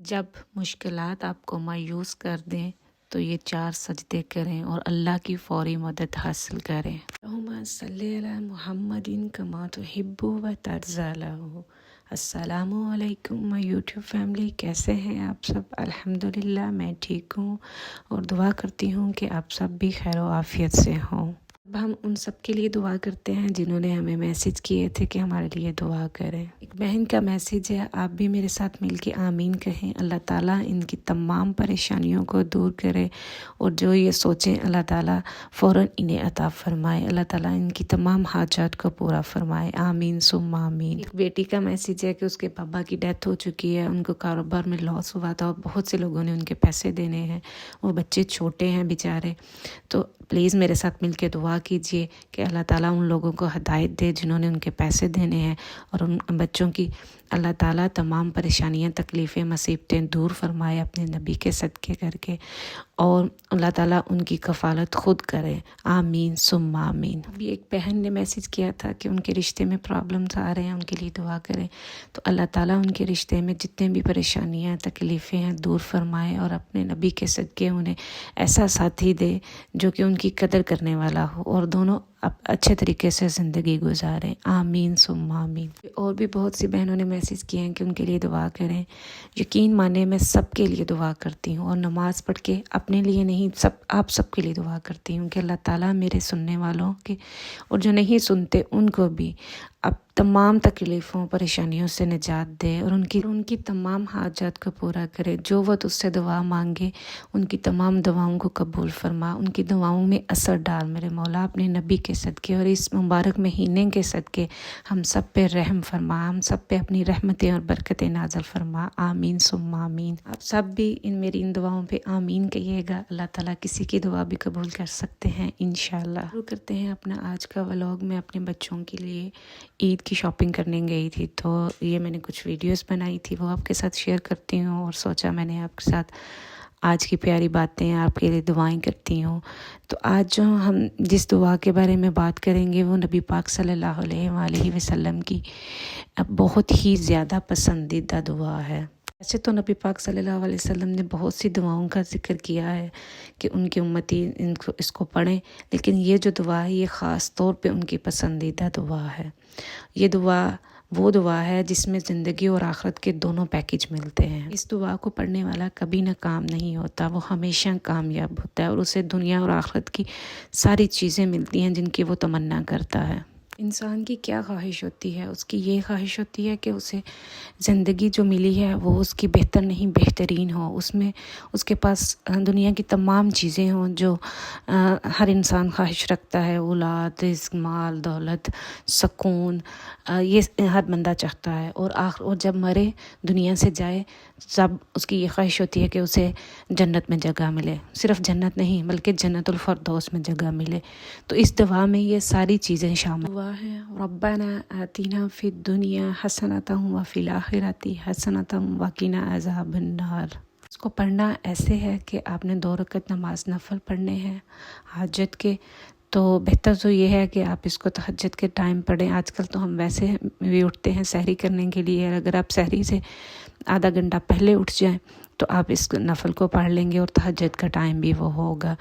جب مشکلات آپ کو مایوس کر دیں تو یہ 4 سجدے کریں اور اللہ کی فوری مدد حاصل کریں۔ اللہم صلی علی محمد کما تحب و ترضی له۔ السلام علیکم یوٹیوب فیملی، کیسے ہیں آپ سب؟ الحمدللہ میں ٹھیک ہوں اور دعا کرتی ہوں کہ آپ سب بھی خیر و عافیت سے ہوں۔ اب ہم ان سب کے لیے دعا کرتے ہیں جنہوں نے ہمیں میسج کیے تھے کہ ہمارے لیے دعا کریں۔ ایک بہن کا میسج ہے، آپ بھی میرے ساتھ مل کے آمین کہیں۔ اللہ تعالیٰ ان کی تمام پریشانیوں کو دور کرے اور جو یہ سوچیں اللہ تعالیٰ فوراً انہیں عطا فرمائے۔ اللہ تعالیٰ ان کی تمام حاجات کو پورا فرمائے، آمین ثم آمین۔ ایک بیٹی کا میسج ہے کہ اس کے پاپا کی ڈیتھ ہو چکی ہے، ان کو کاروبار میں لاس ہوا تھا اور بہت سے لوگوں نے ان کے پیسے دینے ہیں، وہ بچے چھوٹے ہیں بیچارے، تو پلیز میرے ساتھ مل کے دعا کیجئے کہ اللہ تعالیٰ ان لوگوں کو ہدایت دے جنہوں نے ان کے پیسے دینے ہیں، اور ان بچوں کی اللہ تعالیٰ تمام پریشانیاں، تکلیفیں، مصیبتیں دور فرمائے اپنے نبی کے صدقے کر کے، اور اللہ تعالیٰ ان کی کفالت خود کرے، آمین ثم آمین۔ ابھی ایک بہن نے میسج کیا تھا کہ ان کے رشتے میں پرابلمز آ رہے ہیں، ان کے لیے دعا کریں، تو اللہ تعالیٰ ان کے رشتے میں جتنے بھی پریشانیاں، تکلیفیں ہیں دور فرمائے اور اپنے نبی کے صدقے انہیں ایسا ساتھی دے جو کہ ان کی قدر کرنے والا ہو اور دونوں اچھے طریقے سے زندگی گزاریں، آمین ثم آمین۔ اور بھی بہت سی بہنوں نے میسج کیے ہیں کہ ان کے لیے دعا کریں۔ یقین مانے میں سب کے لیے دعا کرتی ہوں، اور نماز پڑھ کے اپنے لیے نہیں، آپ سب کے لیے دعا کرتی ہوں کہ اللہ تعالیٰ میرے سننے والوں کے اور جو نہیں سنتے ان کو بھی اب تمام تکلیفوں، پریشانیوں سے نجات دے اور ان کی تمام حاجات کو پورا کرے۔ جو وہ تجھ سے دعا مانگے ان کی تمام دعاؤں کو قبول فرما، ان کی دعاؤں میں اثر ڈال میرے مولا، اپنے نبی کے صدقے اور اس مبارک مہینے کے صدقے ہم سب پہ رحم فرما، ہم سب پہ اپنی رحمتیں اور برکتیں نازل فرما، آمین ثم آمین۔ آپ سب بھی میری ان دعاؤں پہ آمین کہیے گا، اللہ تعالیٰ کسی کی دعا بھی قبول کر سکتے ہیں انشاءاللہ۔ شروع کرتے ہیں اپنا آج کا ولاگ۔ میں اپنے بچوں کے لیے عید کی شاپنگ کرنے گئی تھی، تو یہ میں نے کچھ ویڈیوز بنائی تھی، وہ آپ کے ساتھ شیئر کرتی ہوں، اور سوچا میں نے آپ کے ساتھ آج کی پیاری باتیں، آپ کے لیے دعائیں کرتی ہوں۔ تو آج جو ہم جس دعا کے بارے میں بات کریں گے وہ نبی پاک صلی اللہ علیہ وآلہ وسلم کی بہت ہی زیادہ پسندیدہ دعا ہے۔ ویسے تو نبی پاک صلی اللہ علیہ وسلم نے بہت سی دعاؤں کا ذکر کیا ہے کہ ان کی امتی اس کو پڑھیں، لیکن یہ جو دعا ہے یہ خاص طور پہ ان کی پسندیدہ دعا ہے۔ یہ دعا وہ دعا ہے جس میں زندگی اور آخرت کے دونوں پیکج ملتے ہیں۔ اس دعا کو پڑھنے والا کبھی ناکام نہیں ہوتا، وہ ہمیشہ کامیاب ہوتا ہے اور اسے دنیا اور آخرت کی ساری چیزیں ملتی ہیں جن کی وہ تمنا کرتا ہے۔ انسان کی کیا خواہش ہوتی ہے؟ اس کی یہ خواہش ہوتی ہے کہ اسے زندگی جو ملی ہے وہ اس کی بہتر نہیں بہترین ہو، اس میں اس کے پاس دنیا کی تمام چیزیں ہوں جو ہر انسان خواہش رکھتا ہے، اولاد، رزق، مال، دولت، سکون، یہ ہر بندہ چاہتا ہے، اور جب مرے دنیا سے جائے سب اس کی یہ خواہش ہوتی ہے کہ اسے جنت میں جگہ ملے، صرف جنت نہیں بلکہ جنت الفردوس میں جگہ ملے۔ تو اس دعا میں یہ ساری چیزیں شامل ہے۔ ربنا آتنا فی الدنیا حسنۃ وفی الآخرۃ حسنۃ وقنا عذاب النار۔ اس کو پڑھنا ایسے ہے کہ آپ نے 2 رکعت نماز نفل پڑھنے ہیں حاجت کے، تو بہتر تو یہ ہے کہ آپ اس کو تہجد کے ٹائم پڑھیں۔ آج کل تو ہم ویسے بھی اٹھتے ہیں سحری کرنے کے لیے، اگر آپ سحری سے آدھا گھنٹہ پہلے اٹھ جائیں تو آپ اس نفل کو پڑھ لیں گے اور تہجد کا ٹائم بھی وہ ہوگا،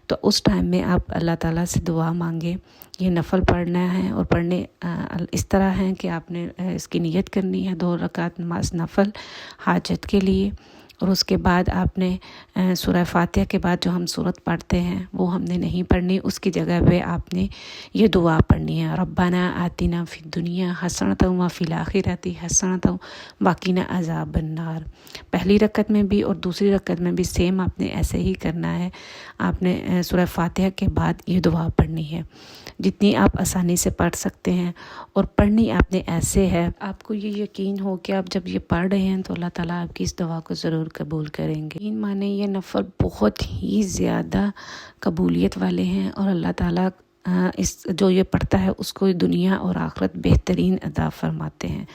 تو اس ٹائم میں آپ اللہ تعالیٰ سے دعا مانگیں۔ یہ نفل پڑھنا ہے اور پڑھنے اس طرح ہیں کہ آپ نے اس کی نیت کرنی ہے 2 رکعت نماز نفل حاجت کے لیے، اور اس کے بعد آپ نے سورہ فاتحہ کے بعد جو ہم سورت پڑھتے ہیں وہ ہم نے نہیں پڑھنی، اس کی جگہ پہ آپ نے یہ دعا پڑھنی ہے، ربنا آتنا فی الدنیا حسنۃ وفی الآخرۃ حسنۃ وقنا عذاب النار۔ پہلی رکعت میں بھی اور دوسری رکعت میں بھی سیم آپ نے ایسے ہی کرنا ہے، آپ نے سورہ فاتحہ کے بعد یہ دعا پڑھنی ہے، جتنی آپ آسانی سے پڑھ سکتے ہیں، اور پڑھنی آپ نے ایسے ہے آپ کو یہ یقین ہو کہ آپ جب یہ پڑھ رہے ہیں تو اللہ تعالیٰ آپ کی اس دعا کو ضرور قبول کریں گے۔ مانے یہ نفل بہت ہی زیادہ قبولیت والے ہیں، اور اللہ تعالیٰ اس جو یہ پڑھتا ہے اس کو دنیا اور آخرت بہترین عطا فرماتے ہیں۔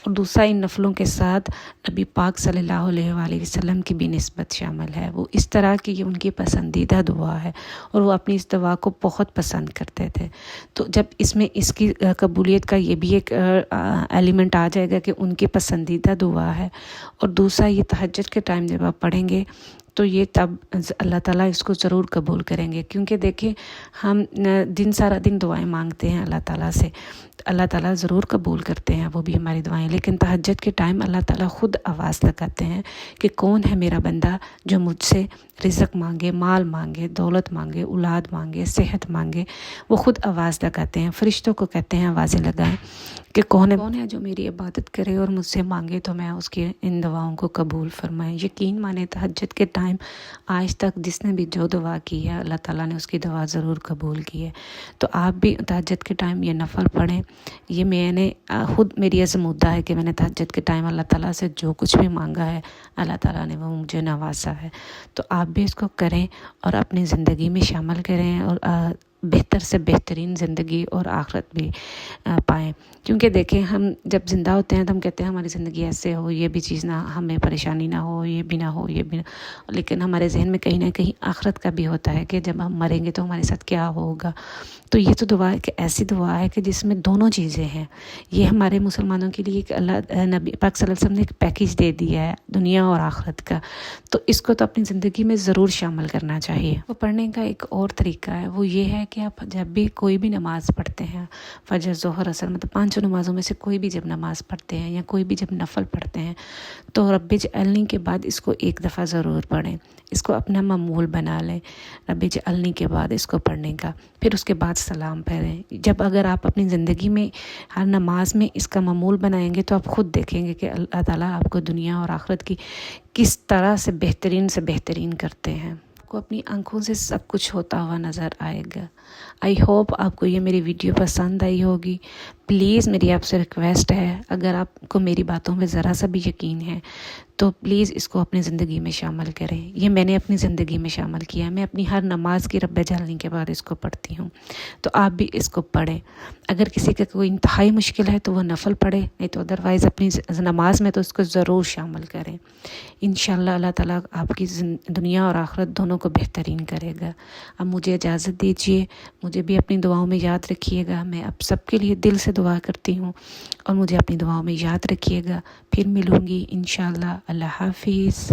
اور دوسرا ان نفلوں کے ساتھ نبی پاک صلی اللہ علیہ وآلہ وسلم کی بھی نسبت شامل ہے۔ وہ اس طرح کی یہ ان کی پسندیدہ دعا ہے اور وہ اپنی اس دعا کو بہت پسند کرتے تھے۔ تو جب اس میں اس کی قبولیت کا یہ بھی ایک ایلیمنٹ آ جائے گا کہ ان کی پسندیدہ دعا ہے، اور دوسرا یہ تہجد کے ٹائم جب آپ پڑھیں گے تو یہ تب اللہ تعالیٰ اس کو ضرور قبول کریں گے، کیونکہ دیکھیں ہم سارا دن دعائیں مانگتے ہیں اللہ تعالیٰ سے، اللہ تعالیٰ ضرور قبول کرتے ہیں وہ بھی ہماری دعائیں، لیکن تہجد کے ٹائم اللہ تعالیٰ خود آواز لگاتے ہیں کہ کون ہے میرا بندہ جو مجھ سے رزق مانگے، مال مانگے، دولت مانگے، اولاد مانگے، صحت مانگے۔ وہ خود آواز لگاتے ہیں، فرشتوں کو کہتے ہیں آوازیں لگائیں کہ کون ہے جو میری عبادت کرے اور مجھ سے مانگے تو میں اس کی ان دعاؤں کو قبول فرمائیں۔ یقین مانے تہجد کے ٹائم آج تک جس نے بھی جو دعا کی ہے اللہ تعالیٰ نے اس کی دعا ضرور قبول کی ہے۔ تو آپ بھی تہجد کے ٹائم یہ نفل پڑھیں۔ یہ میں نے خود میری عزمودہ ہے کہ میں نے تہجد کے ٹائم اللہ تعالیٰ سے جو کچھ بھی مانگا ہے اللہ تعالیٰ نے وہ مجھے نوازا ہے۔ تو آپ بھی اس کو کریں اور اپنی زندگی میں شامل کریں، اور بہتر سے بہترین زندگی اور آخرت بھی پائیں۔ کیونکہ دیکھیں ہم جب زندہ ہوتے ہیں تو ہم کہتے ہیں ہماری زندگی ایسے ہو، یہ بھی چیز نہ، ہمیں پریشانی نہ ہو، یہ بھی نہ ہو، یہ بھی نہ، لیکن ہمارے ذہن میں کہیں نہ کہیں آخرت کا بھی ہوتا ہے کہ جب ہم مریں گے تو ہمارے ساتھ کیا ہوگا۔ تو یہ تو دعا ہے کہ ایسی دعا ہے کہ جس میں دونوں چیزیں ہیں۔ یہ ہمارے مسلمانوں کے لیے کہ اللہ نبی پاک صلی اللہ علیہ وسلم نے ایک پیکیج دے دیا ہے دنیا اور آخرت کا، تو اس کو تو اپنی زندگی میں ضرور شامل کرنا چاہیے۔ وہ پڑھنے کا ایک اور طریقہ ہے، وہ یہ ہے کہ آپ جب بھی کوئی بھی نماز پڑھتے ہیں، فجر، ظہر، عصر، مطلب 5 نمازوں میں سے کوئی بھی جب نماز پڑھتے ہیں یا کوئی بھی جب نفل پڑھتے ہیں تو رب اجعلنی کے بعد اس کو ایک دفعہ ضرور پڑھیں، اس کو اپنا معمول بنا لیں رب اجعلنی کے بعد اس کو پڑھنے کا، پھر اس کے بعد سلام پھیریں۔ جب اگر آپ اپنی زندگی میں ہر نماز میں اس کا معمول بنائیں گے تو آپ خود دیکھیں گے کہ اللہ تعالیٰ آپ کو دنیا اور آخرت کی کس طرح سے بہترین کرتے ہیں۔ آپ کو اپنی آنکھوں سے سب کچھ ہوتا ہوا نظر آئے گا۔ آئی ہوپ آپ کو یہ میری ویڈیو پسند آئی ہوگی۔ پلیز میری آپ سے ریکویسٹ ہے، اگر آپ کو میری باتوں میں ذرا سا بھی یقین ہے تو پلیز اس کو اپنی زندگی میں شامل کریں۔ یہ میں نے اپنی زندگی میں شامل کیا، میں اپنی ہر نماز کی رب اجعلنی کے بعد اس کو پڑھتی ہوں، تو آپ بھی اس کو پڑھیں۔ اگر کسی کا کوئی انتہائی مشکل ہے تو وہ نفل پڑھے، نہیں تو ادروائز اپنی نماز میں تو اس کو ضرور شامل کریں۔ انشاءاللہ اللہ تعالیٰ آپ کی دنیا اور آخرت دونوں کو بہترین کرے گا۔ اب مجھے اجازت دیجیے، مجھے بھی اپنی دعاؤں میں یاد رکھیے گا۔ میں اب سب کے لیے دل سے دعا کرتی ہوں اور مجھے اپنی دعاؤں میں یاد رکھیے گا۔ پھر ملوں گی انشاءاللہ۔ اللہ حافظ۔